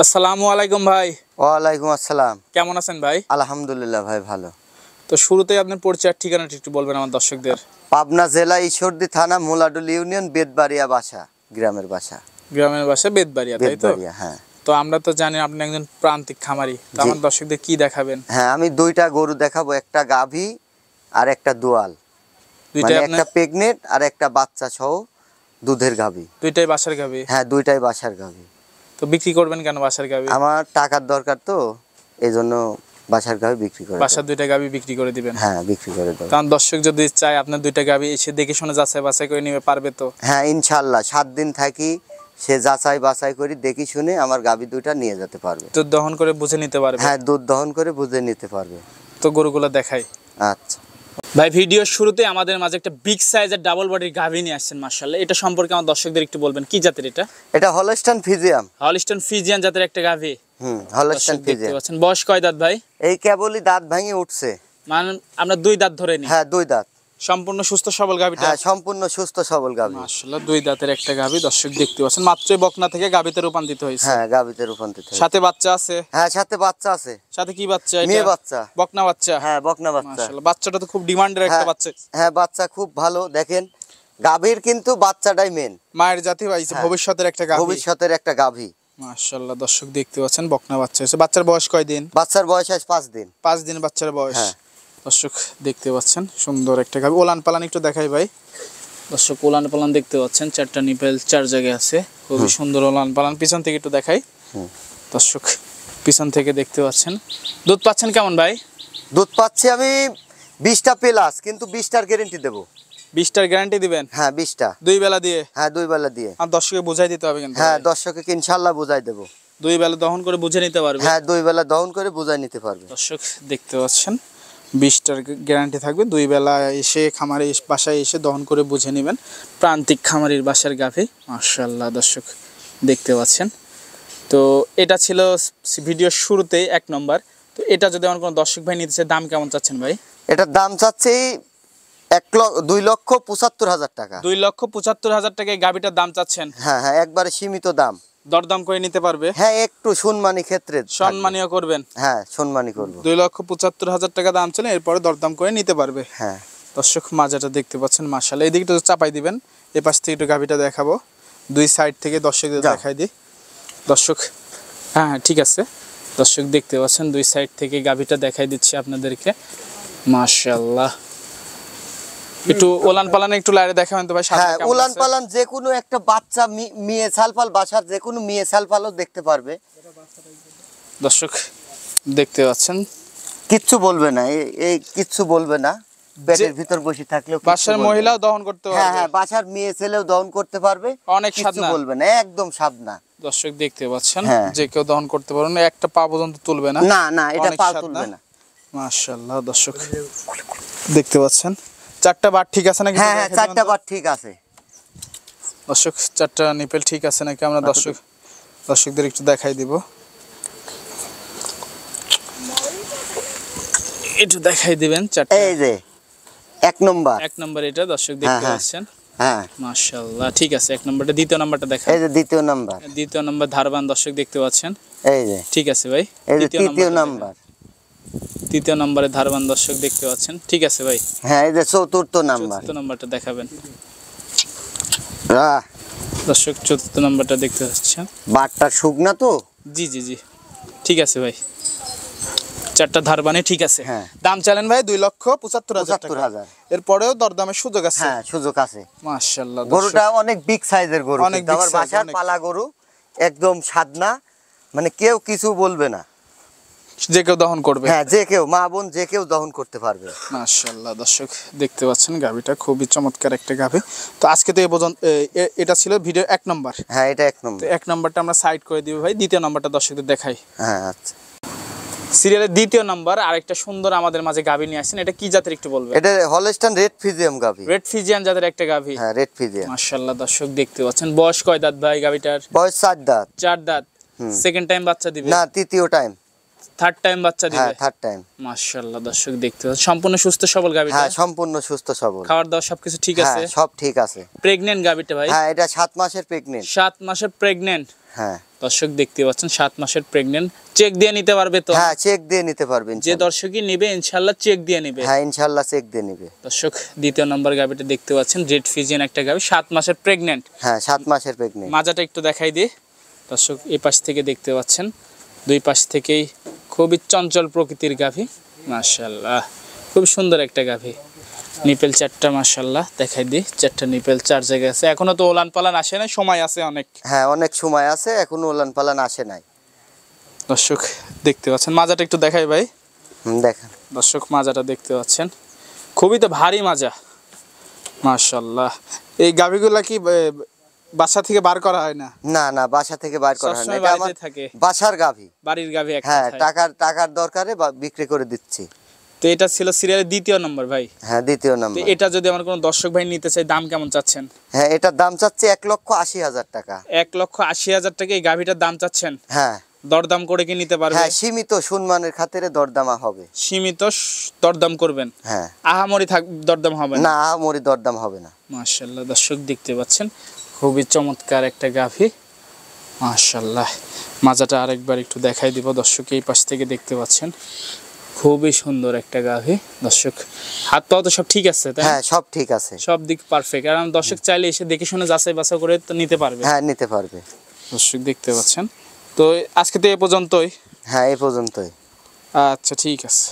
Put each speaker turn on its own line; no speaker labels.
আসসালামু আলাইকুম ভাই।
ওয়ালাইকুম আসসালাম।
কেমন আছেন ভাই?
আলহামদুলিল্লাহ ভাই, ভালো।
তো শুরুতেই আপনার পরিচয় ঠিকানাটা একটু বলবেন আমার দর্শকদের।
পাবনা জেলা ঈশ্বরদী থানা মোলাডুল ইউনিয়ন বেদবাড়িয়া বাসা, গ্রামের বাসা।
গ্রামের বাসা বেদবাড়িয়া, তাই তো?
হ্যাঁ।
তো আমরা তো জানি আপনি একজন প্রান্তিক খামারি, তো আমার দর্শকদের কি দেখাবেন?
হ্যাঁ, আমি দুইটা গরু দেখাবো, একটা গাভী আর একটা দোয়াল। দুইটাই একটা প্রেগনেন্ট আর একটা বাচ্চা সহ দুধের গাভী।
দুইটাই বাসার গাভী?
হ্যাঁ, দুইটাই বাসার গাভী।
তো বিক্রি করবেন কেন বাসার গাভী?
আমার টাকার দরকার, তো এইজন্য বাসার গাভী বিক্রি করে।
বাসার দুইটা গাভী বিক্রি করে দিবেন?
হ্যাঁ, বিক্রি করে দেব।
কারণ দর্শক যদি চায় আপনার দুইটা গাভী এসে দেখে শুনে যাচাই বাছাই করে নিতে পারবে তো?
হ্যাঁ, ইনশাআল্লাহ 7 দিন থাকি, সে যাচাই বাছাই করে দেখি শুনে আমার গাভী দুইটা নিয়ে যেতে পারবে।
দুধ দহন করে বুঝে নিতে পারবে?
হ্যাঁ, দুধ দহন করে বুঝে নিতে পারবে।
তো গরুগুলো দেখাই।
আচ্ছা
ভাই, ভিডিওর শুরুতে আমাদের মাঝে একটা বিগ সাইজের ডাবল বডির গাভী নিয়ে আসছেন, মাশাআল্লাহ। এটা সম্পর্কে আমার দর্শকদের একটু বলবেন, কি জাতের এটা?
এটা হলস্টাইন ফ্রিজিয়ান।
হলস্টাইন ফ্রিজিয়ান জাতের একটা গাভী।
Holstein Friesian.
বয়স কয় দাঁত ভাই?
এই কেবলই দাঁত ভেঙে উঠছে।
মানে আমরা দুই দাঁত ধরে নিই?
হ্যাঁ, দুই দাঁত।
সম্পূর্ণ সুস্থ সবল গাভীটা?
হ্যাঁ, সম্পূর্ণ সুস্থ সবল গাভী।
মাশাআল্লাহ, দুই দাঁতের একটা গাভী দর্শক দেখতে পাচ্ছেন। মাত্রই বকনা থেকে গাভীতে রূপান্তরিত হয়েছে?
হ্যাঁ, গাভীতে রূপান্তরিত।
সাথে বাচ্চা আছে?
হ্যাঁ, সাথে বাচ্চা আছে।
সাথে কি বাচ্চা এটা?
মেয়ে বাচ্চা।
বকনা বাচ্চা?
হ্যাঁ, বকনা বাচ্চা।
মাশাআল্লাহ, বাচ্চাটা তো খুব ডিমান্ডের একটা বাচ্চা।
হ্যাঁ, বাচ্চা খুব ভালো। দেখেন, গাভীর কিন্তু বাচ্চাটাই মেন।
মায়ের জাতি পাইছে, ভবিষ্যতের একটা গাভী।
ভবিষ্যতের একটা গাভী।
মাশাআল্লাহ, দর্শক দেখতে পাচ্ছেন বকনা বাচ্চা হয়েছে। বাচ্চার বয়স কয় দিন?
বাচ্চার বয়স আজ 5 দিন।
5 দিন বাচ্চার বয়স।
হ্যাঁ,
দর্শক দেখতে পাচ্ছেন সুন্দর একটা গাভী। ওলান পালান একটু দেখাই ভাই। দর্শক ওলান পালান দেখতে পাচ্ছেন, 4টা নিপেল 4 জায়গায় আছে, খুবই সুন্দর ওলান পালান। পিছন থেকে একটু দেখাই দর্শক, পিছন থেকে দেখতে পাচ্ছেন। দুধ পাচ্ছেন কেমন ভাই?
দুধ পাচ্ছি আমি 20টা প্লাস, কিন্তু 20টার গ্যারান্টি দেব।
20টার গ্যারান্টি দিবেন?
হ্যাঁ, 20টা।
দুই বেলা দিয়ে?
হ্যাঁ, দুই বেলা দিয়ে।
আর দর্শককে বুঝাই দিতে হবে কিন্তু?
হ্যাঁ, দর্শককে ইনশাআল্লাহ বুঝাই দেব।
দুই বেলা দহন করে বুঝে নিতে পারবে?
হ্যাঁ, দুই বেলা দহন করে বুঝাই নিতে পারবে।
দর্শক দেখতে পাচ্ছেন 20টার গ্যারান্টি থাকবে। দুই বেলা এসে খামারে বাসায় এসে দহন করে বুঝে নেবেন। প্রান্তিক খামারির বাসার গাভী, মাশাআল্লাহ দর্শক দেখতে পাচ্ছেন। তো এটা ছিল ভিডিওর শুরুতেই 1 নম্বর। তো এটা যদি আমার কোনো দর্শক ভাই নিতে চায়, দাম কেমন চাচ্ছেন ভাই?
এটার দাম চাচ্ছি 2,75,000 টাকা।
2,75,000 টাকায় গাভীটার দাম চাচ্ছেন?
হ্যাঁ হ্যাঁ, একবারে সীমিত দাম।
দরদাম করে নিতে পারবে?
হ্যাঁ, একটু সম্মানী ক্ষেত্রে
সম্মানীয় করবেন?
হ্যাঁ, সম্মানী করব।
2,75,000 টাকা দাম চলে, এরপরে দরদাম করে নিতে পারবে।
হ্যাঁ
দর্শক মাজাটা দেখতে পাচ্ছেন, মাশাআল্লাহ। এই দিকটা চাপাই দিবেন, এই পাশ থেকে একটু গাভীটা দেখাবো। দুই সাইড থেকে দর্শকদের দেখাই দিই দর্শক। হ্যাঁ হ্যাঁ, ঠিক আছে। দর্শক দেখতে পাচ্ছেন দুই সাইড থেকে গাভীটা দেখাই দিচ্ছি আপনাদেরকে, মাশাআল্লাহ। একটু ওলান পালান একটু লাইরে দেখাবেন তো ভাই।
হ্যাঁ, ওলান পালান যে কোনো একটা বাচ্চা মেয়ে ছালপাল, বাসার যে কোনো মেয়ে ছালপালও দেখতে পারবে।
দর্শক দেখতে পাচ্ছেন,
কিচ্ছু বলবে না, এই কিচ্ছু বলবে না। পেটের ভিতর বসে থাকলেও
বাসার মহিলাও দহন করতে পারবে?
হ্যাঁ হ্যাঁ, বাসার মেয়ে ছেলেও দহন করতে পারবে।
অনেক
কিচ্ছু বলবে না, একদম সাবনা।
দর্শক দেখতে পাচ্ছেন, যে কেউ দহন করতে পারবে না, একটা পা পর্যন্ত তুলবে না।
না না, এটা পা তুলবে না।
মাশাআল্লাহ দর্শক দেখতে পাচ্ছেন। 4টা বার ঠিক আছে নাকি?
হ্যাঁ হ্যাঁ, 4টা বার ঠিক আছে
দর্শক। 4টা নিপেল ঠিক আছে নাকি আমরা দর্শকদের একটু দেখাই দিব। একটু দেখাই দিবেন 4টা।
এই যে 1 নম্বর।
1 নম্বর এটা দর্শক দেখতে পাচ্ছেন।
হ্যাঁ,
মাশাআল্লাহ, ঠিক আছে। 1 নম্বরটা। দ্বিতীয় নাম্বারটা দেখাই।
এই যে দ্বিতীয় নাম্বার।
দ্বিতীয় নাম্বার ধারবান দর্শক দেখতে পাচ্ছেন।
এই যে
ঠিক আছে ভাই।
এই যে তৃতীয় নাম্বার।
তৃতীয় নম্বরে ধারবান দর্শক দেখতে পাচ্ছেন, ঠিক আছে ভাই।
হ্যাঁ, এই যে চতুর্থ নাম্বার।
চতুর্থ নাম্বারটা দেখাবেন
বাহ
দর্শক। চতুর্থ নাম্বারটা দেখতে পাচ্ছেন।
বাটটা শুকনা তো?
জি জি জি, ঠিক আছে ভাই। 4টা ধারবানে ঠিক আছে।
হ্যাঁ।
দাম চালেন ভাই 2,75,000 টাকা।
75,000।
এরপরেও দরদামের সুযোগ আছে?
হ্যাঁ, সুযোগ আছে।
মাশাআল্লাহ,
গরুটা অনেক বিগ সাইজের গরু,
অনেক বিগ
আমার বাসার পালা গরু, একদম সাদনা, মানে কেউ কিছু বলবে না।
যে কেউ দহন করবে।
হ্যাঁ, যে কেউ, মা বোন যে কেউ দহন করতে পারবে।
মাশাআল্লাহ দর্শক দেখতে পাচ্ছেন গাভীটা খুবই চমৎকার একটা গাভী। তো আজকে তো এটা ছিল ভিডিও 1 নম্বর।
হ্যাঁ, এটা 1 নম্বর।
তো 1 নম্বরটা আমরা সাইড করে দিব ভাই, দ্বিতীয় নম্বরটা দর্শকদের দেখাই।
হ্যাঁ, আচ্ছা।
সিরিয়ালের দ্বিতীয় নাম্বার আরেকটা সুন্দর আমাদের মাঝে গাভী নিয়ে আসছেন, এটা কি জাতের একটু বলবেন?
এটা হলস্টাইন রেড ফিজিয়াম গাভী।
রেড ফিজিয়ান জাতের একটা গাভী।
হ্যাঁ, রেড ফিজিয়াম।
মাশাআল্লাহ দর্শক দেখতে পাচ্ছেন। বয়স কয় দাঁত ভাই গাভীটার?
বয়স 4 দাঁত।
4 দাঁত। সেকেন্ড টাইম বাচ্চা দিবে?
না, তৃতীয় টাইম।
থার্ড টাইম বাচ্চা দিবে?
হ্যাঁ, থার্ড টাইম।
মাশাআল্লাহ দর্শক দেখতে পাচ্ছেন সম্পূর্ণ সুস্থ সবল গাভীটা?
হ্যাঁ, সম্পূর্ণ সুস্থ সবল।
খাবার দাবার সবকিছু ঠিক আছে?
হ্যাঁ, সব ঠিক আছে।
প্রেগন্যান্ট গাভীটা ভাই?
হ্যাঁ, এটা 7 মাসের প্রেগন্যান্ট।
7 মাসের প্রেগন্যান্ট।
হ্যাঁ
দর্শক দেখতে পাচ্ছেন 7 মাসের প্রেগন্যান্ট। চেক দিয়ে নিতে পারবে তো?
হ্যাঁ, চেক দিয়ে নিতে পারবেন।
যে দর্শকই নেবে ইনশাআল্লাহ চেক দিয়ে নেবে?
হ্যাঁ, ইনশাআল্লাহ চেক দিয়ে নেবে।
দর্শক দ্বিতীয় নম্বর গাভীটা দেখতে পাচ্ছেন, রেড ফিজিয়ান একটা গাভী, 7 মাসের প্রেগন্যান্ট।
হ্যাঁ, 7 মাসের প্রেগন্যান্ট।
মাজাটা একটু দেখাই দিই দর্শক, এই পাশ থেকে দেখতে পাচ্ছেন, দুই পাশ থেকেই খুবই চঞ্চল প্রকৃতির গাভী। মাশাআল্লাহ খুব সুন্দর একটা গাভী। নিপেল 4টা মাশাআল্লাহ দেখাই দিই, 4টা নিপেল 4 জায়গায় আছে। এখনো তো ওলান পালান আসে না, সময় আছে অনেক।
হ্যাঁ, অনেক সময় আছে, এখনো ওলান পালান আসে নাই।
দর্শক দেখতে পাচ্ছেন মাজাটা একটু দেখাই ভাই।
দেখেন
দর্শক মাজাটা দেখতে পাচ্ছেন, খুবই তো ভারী মাজা মাশাআল্লাহ। এই গাভীগুলা কি বাসা থেকে বার করা হয় না?
না না, বাসা থেকে বার করা হয় না,
সবসময়
এটা আমার
বাড়িতে থাকে?
বাসার গাভী।
বাড়ির গাভী একটা।
হ্যাঁ, টাকার দরকারে বিক্রি করে দিচ্ছি।
তো এটা ছিল সিরিয়ালের দ্বিতীয় নম্বর ভাই।
হ্যাঁ, দ্বিতীয়
তো
নম্বর।
এটা যদি আমার কোনো দর্শক ভাই নিতে চাই, দাম কেমন চাচ্ছেন?
হ্যাঁ, এটার দাম চাচ্ছি 1,80,000 টাকা।
1,80,000 টাকা এই গাভীটার দাম চাচ্ছেন?
হ্যাঁ
দরদাম করে কি নিতে পারবে?
হ্যাঁ, সীমিত সম্মানের খাতিরে দরদামা হবে।
সীমিত দরদাম করবেন?
হ্যাঁ।
আহামরি দরদাম হবে
না, আহামরি দরদাম হবে না।
মাশাআল্লাহ দর্শক দেখতে পাচ্ছেন খুবই চমৎকার একটা গাভী মাশাআল্লাহ। মাজাটা আরেকবার একটু দেখাই দিব দর্শক, এই পাশ থেকে দেখতে পাচ্ছেন খুবই সুন্দর একটা গাভী। দর্শক হাত পাও তো সব ঠিক আছে? তাই
হ্যাঁ, সব ঠিক আছে,
সব দিক পারফেক্ট। আর দর্শক চাইলে এসে দেখে শুনে যাচাই বাছাই করে তো নিতে পারবে।
হ্যাঁ, নিতে পারবে।
দর্শক দেখতে পাচ্ছেন। তো আজকে তো এ পর্যন্তই।
হ্যাঁ, এই পর্যন্তই।
আচ্ছা ঠিক আছে।